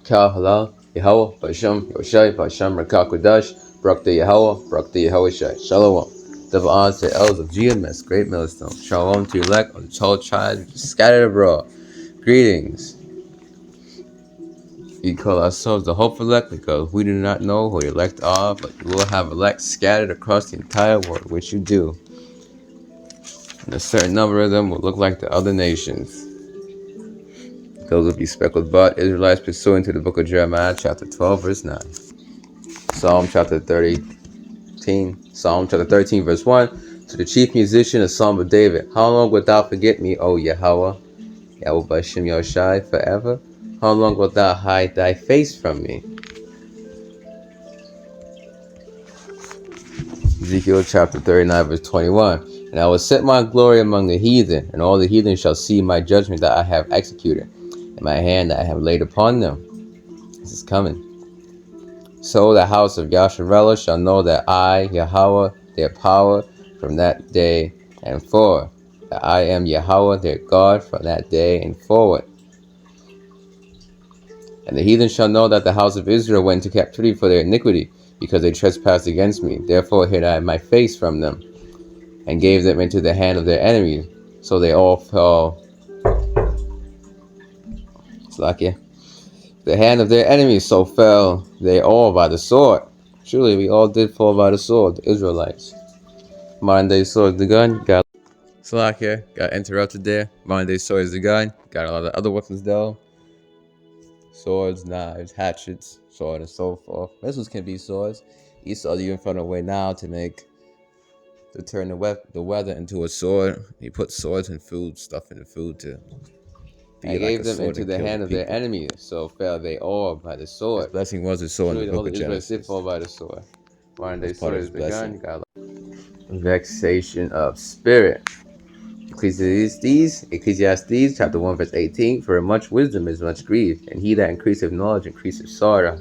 Kal Halal, Yahweh, Basham, Yoshai, Basham, Rakak Kodash, Barak the Yahweh, Barak the Yahweh Shai. Shalom. Double honors to the elders of GMS, Great Millstone. Shalom to elect of the 12 tribes scattered abroad. Greetings. We call ourselves the hopeful elect because we do not know who the elect are, but you will have elect scattered across the entire world, which you do. And a certain number of them will look like the other nations. Those will be speckled blood, Israelites pursuing to the book of Jeremiah, chapter 12, verse 9. Psalm chapter 13, verse 1. To the chief musician, a psalm of David. How long wilt thou forget me, O Yahweh? Yahweh Bashim Yoshai, forever? How long wilt thou hide thy face from me? Ezekiel chapter 39, verse 21. And I will set my glory among the heathen, and all the heathen shall see my judgment that I have executed, and my hand that I have laid upon them. This is coming. So the house of Yasharellah shall know that I, Yahweh, their power from that day and forward, that I am Yahweh, their God, from that day and forward. And the heathen shall know that the house of Israel went into captivity for their iniquity, because they trespassed against me. Therefore hid I my face from them, and gave them into the hand of their enemies. So they all fell. Slakia. The hand of their enemies, so fell they all by the sword. Truly, we all did fall by the sword, the Israelites. Modern day sword, the gun. Got Slakia. Got interrupted there. Modern day sword is the gun. Got a lot of other weapons though. Swords, knives, hatchets, so on and so forth. Missiles can be swords. Esau even found a way now to turn the weather into a sword. He put swords and food, stuff in the food to be I gave them into the hand of their enemies, so fell they all by the sword. His blessing was the sword in the book of Genesis. Did fall by the sword. Modern day sword is begun. Vexation of spirit. Ecclesiastes chapter 1 verse 18. For much wisdom is much grief, and he that increaseth knowledge increaseth sorrow.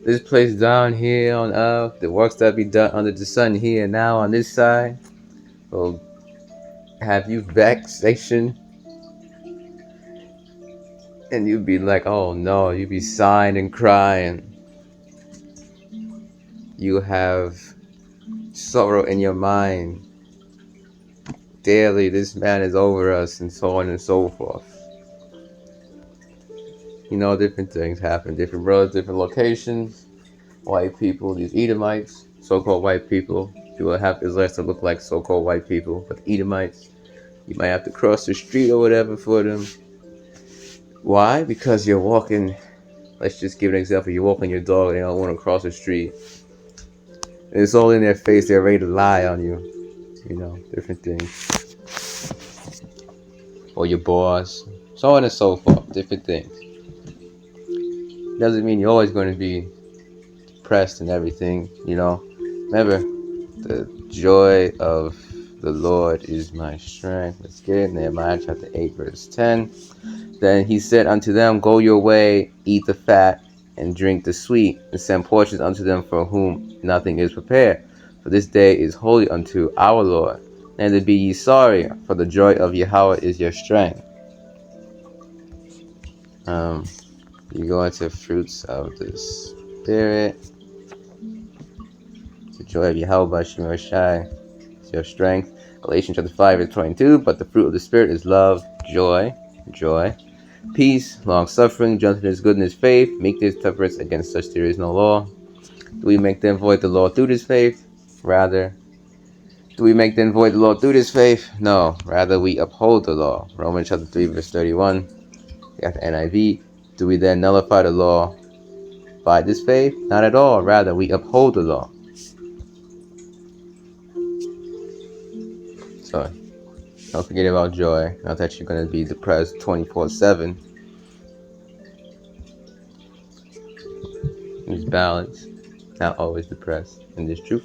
This place down here on earth, the works that be done under the sun here and now on this side, will have you vexation. And you'd be like, oh no, you'd be sighing and crying. You have sorrow in your mind. Daily, this man is over us, and so on and so forth. You know, different things happen. Different brothers, different locations. White people, these Edomites, so-called white people. You will have Israelites that look like so-called white people, but the Edomites, you might have to cross the street or whatever for them. Why? Because you're walking, let's just give an example, you're walking your dog and they don't want to cross the street. And it's all in their face, they're ready to lie on you. You know, different things. Or your boss, so on and so forth, different things. Doesn't mean you're always going to be depressed and everything, you know. Remember, the joy of the Lord is my strength. Let's get it. Nehemiah chapter 8 verse 10. Then he said unto them, go your way, eat the fat, and drink the sweet, and send portions unto them for whom nothing is prepared. For this day is holy unto our Lord. Neither be ye sorry, for the joy of Yahweh is your strength. You go into fruits of the Spirit. The joy of Yahweh Bashim Yoshai is your strength. Galatians chapter 5 verse 22. But the fruit of the Spirit is love, joy, peace, long-suffering, gentleness, goodness, faith, meekness, temperance. Against such there is no law. Do we make them void the law through this faith? Rather. Do we make them void the law through this faith? No. Rather, we uphold the law. Romans chapter 3 verse 31. You got the NIV. Do we then nullify the law by this faith? Not at all. Rather, we uphold the law. So, don't forget about joy. Not that you're going to be depressed 24/7. It's balance. Not always depressed in this truth.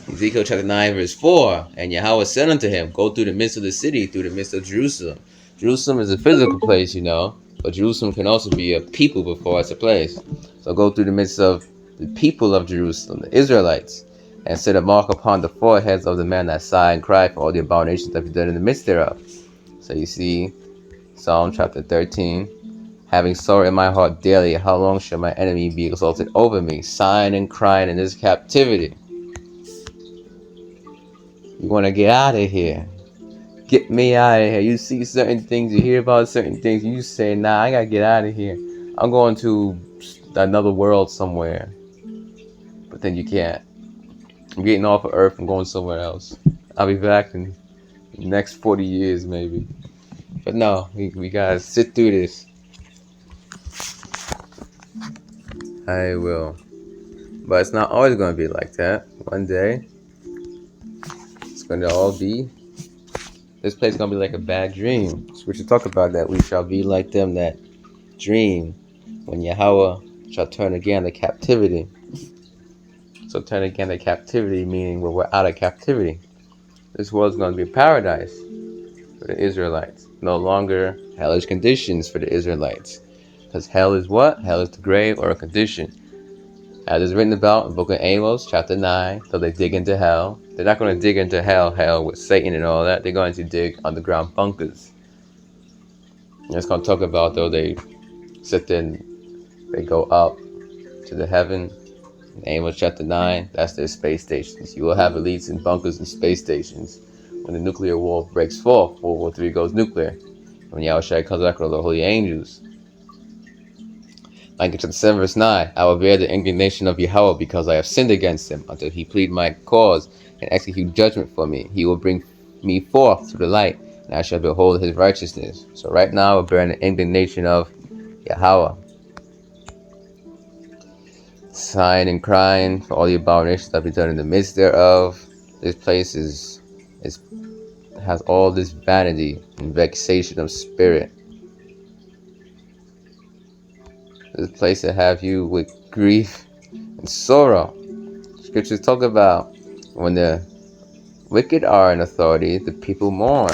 Ezekiel chapter 9 verse 4. And Yahweh said unto him, go through the midst of the city, through the midst of Jerusalem. Jerusalem is a physical place, you know. But Jerusalem can also be a people before it's a place. So go through the midst of the people of Jerusalem, the Israelites, and set a mark upon the foreheads of the men that sigh and cry for all the abominations that be done in the midst thereof. So you see Psalm chapter 13 having sorrow in my heart daily. How long shall my enemy be exalted over me, sighing and crying in this captivity? You want to get out of here. Get me out of here. You see certain things, you hear about certain things, you say, nah, I gotta get out of here. I'm going to another world somewhere. But then you can't. I'm getting off of Earth, I'm going somewhere else. I'll be back in the next 40 years, maybe. But no, we gotta sit through this. I will. But it's not always gonna be like that. One day, it's gonna all be. This place is gonna be like a bad dream. So we should talk about that. We shall be like them that dream when Yahweh shall turn again the captivity. So turn again the captivity, meaning when we're out of captivity. This world is going to be a paradise for the Israelites. No longer hellish conditions for the Israelites. Because hell is what? Hell is the grave or a condition. As is written about in the book of Amos, chapter 9, so they dig into hell. They're not going to dig into hell with Satan and all that. They're going to dig underground bunkers. And it's going to talk about, though, they sit there and they go up to the heaven. In Amos chapter 9, that's their space stations. You will have elites in bunkers and space stations. When the nuclear war breaks forth, World War III goes nuclear. When Yahushua comes back with the holy angels. Like chapter 7 verse 9, I will bear the indignation of Yahweh because I have sinned against him, until he plead my cause and execute judgment for me. He will bring me forth to the light, and I shall behold his righteousness. So right now we're bearing the indignation of Yahweh. Sighing and crying for all the abominations that be done in the midst thereof. This place has all this vanity and vexation of spirit. This place that have you with grief and sorrow. Scriptures talk about when the wicked are in authority, the people mourn.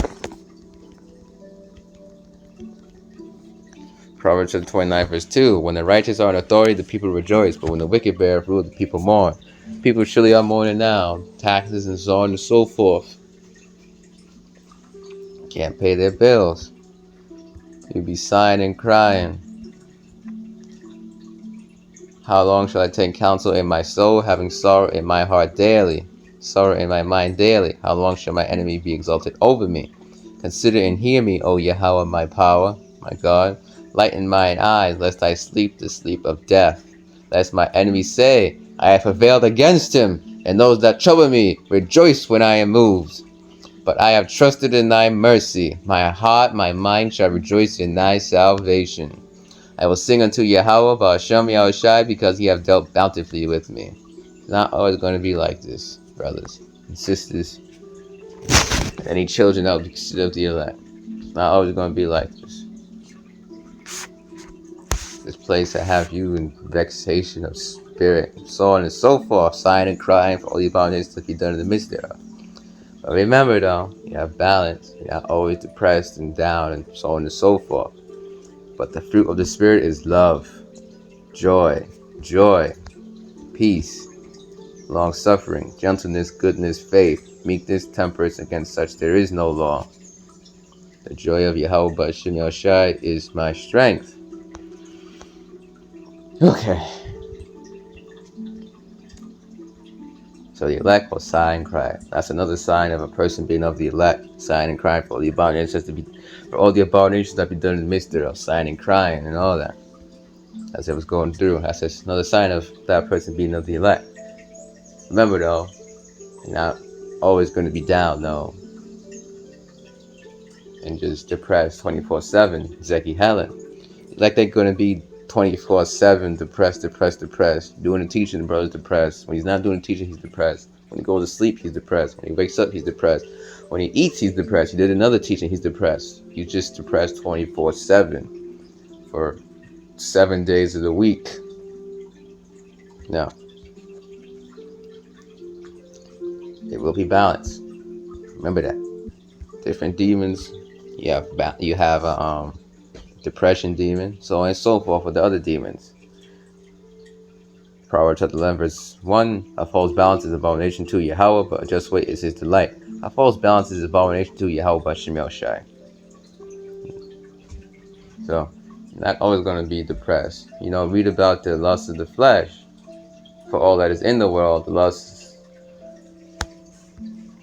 Proverbs 29 verse 2, when the righteous are in authority, the people rejoice, but when the wicked bear rule, the people mourn. People surely are mourning now, taxes and so on and so forth. Can't pay their bills. You'll be sighing and crying. How long shall I take counsel in my soul, having sorrow in my heart daily, sorrow in my mind daily? How long shall my enemy be exalted over me? Consider and hear me, O Yahweh, my power, my God. Lighten mine eyes, lest I sleep the sleep of death. Lest my enemies say, I have prevailed against him, and those that trouble me rejoice when I am moved. But I have trusted in thy mercy. My heart, my mind shall rejoice in thy salvation. I will sing unto Yahweh, Ba'ashem Yahushai, because he have dealt bountifully with me. It's not always going to be like this, brothers and sisters, and any children that will be considered of the elect. It's not always going to be like this. This place that have you in vexation of spirit, so on and so forth, sighing and crying for all the abominations to be done in the midst thereof. But remember though, you have balance. You're not always depressed and down and so on and so forth. But the fruit of the Spirit is love, joy, peace, long-suffering, gentleness, goodness, faith, meekness, temperance. Against such there is no law. The joy of Yahweh Ba'ashem Yahushai is my strength. Okay. So the elect will sigh and cry. That's another sign of a person being of the elect, sighing and crying for all the abominations that be done in the midst thereof, sighing and crying and all that. As it was going through, that's another sign of that person being of the elect. Remember though, you're not always going to be down though, and just depressed 24/7. Zeki Helen, like they're going to be 24/7 depressed. Doing the teaching, the brother's depressed. When he's not doing the teaching, he's depressed. When he goes to sleep, he's depressed. When he wakes up, he's depressed. When he eats, he's depressed. He did another teaching, he's depressed. He's just depressed 24/7 for 7 days of the week. No. It will be balanced. Remember that. Different demons. You have a depression demon, so on and so forth with the other demons. Proverbs chapter 11 verse 1, a false balance is abomination to Yahweh, but a just weight is his delight. A false balance is abomination to Yahweh by Shem Yahushai. So, You're not always going to be depressed. Read about the lust of the flesh. For all that is in the world, the lust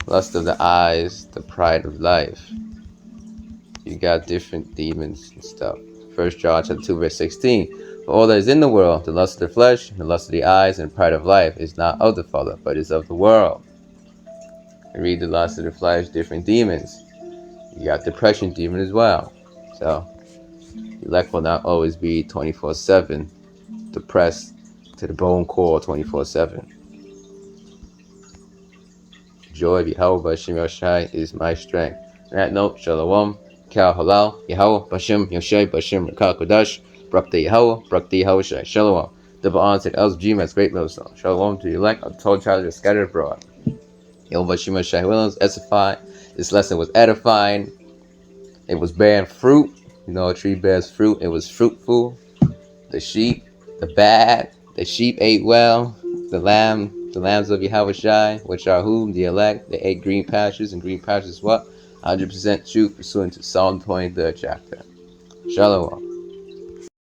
of the eyes, the pride of life. You got different demons and stuff. 1 John chapter 2, verse 16. For all that is in the world, the lust of the flesh, the lust of the eyes, and pride of life, is not of the Father, but is of the world. You read the lust of the flesh, different demons. You got depression demon as well. So, the elect will not always be 24/7 depressed to the bone core 24/7. Joy of Yahweh Bashim Yoshai is my strength. On that note, Shalom, Kal Halal, Yahweh Bashim Yoshai Bashim Rakal Kodash, Brakta Yahweh, Brakta Yahweh Shai. Shalom. Double honor to the Els Gmas, great love song. Shalom to the elect of the told child that scattered abroad. Yahweh Bashim Yoshai Williams, edified. This lesson was edifying. It was bearing fruit. A tree bears fruit. It was fruitful. The sheep, the sheep ate well. The lambs of Yahushai, which are whom? The elect. They ate green pastures, and green pastures what? 100% truth, pursuant to Psalm 23rd chapter. Shalom.